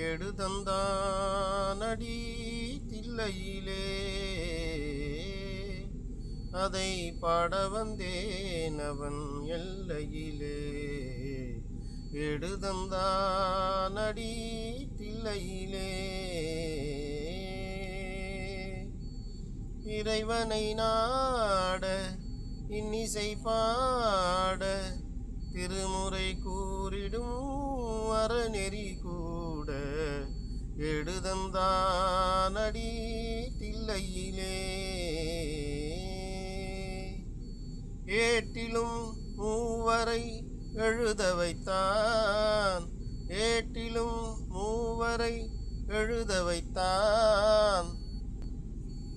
எடுதந்தானடி தில்லையிலே அதை பாட வந்தேன் அவன் எல்லையிலே. எடுதந்தானடி தில்லையிலே இறைவனை நாட இன்னிசை பாட திருமுறை கூறிடும் அறநெறி கூட. எடுதந்தானடி தில்லையிலே ஏட்டிலும் மூவரை எழுத வைத்தான், ஏட்டிலும் மூவரை எழுத வைத்தான்.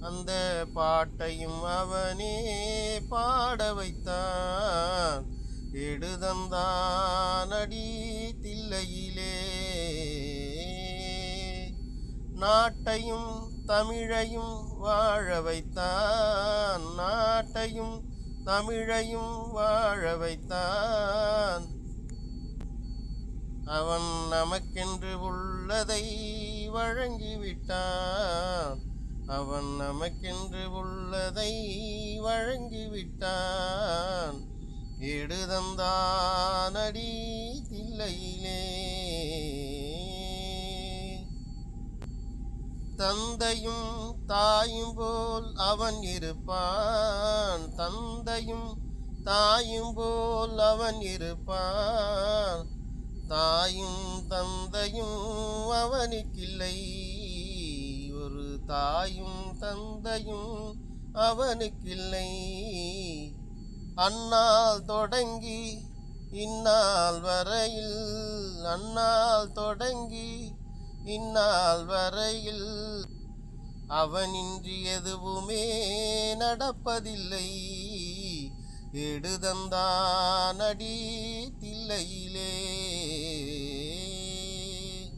அந்த பாட்டையும் அவனே பாட வைத்தான். எடுதந்தானடி தில்லையிலே நாட்டையும் தமிழையும் வாழ வைத்தான், நாட்டையும் தமிழையும் வாழ வைத்தான். அவன் நமக்கென்று உள்ளதை வழங்கிவிட்டான், அவன் நமக்கென்று உள்ளதை வழங்கிவிட்டான். எடுதந்தானடி தில்லையிலே தந்தையும் தாயும் போல் அவன் இருப்பான், தந்தையும் தாயும் போல் அவன் இருப்பான். தாயும் தந்தையும் அவனுக்கில்லை, ஒரு தாயும் தந்தையும் அவனுக்கில்லை. அந்நாள் தொடங்கி இந்நாள் வரையில், அந்நாள் தொடங்கி இந்நாள் வரையில் அவனின்றி எதுவுமே நடப்பதில்லை. எடுதந்தானடி தில்லையிலே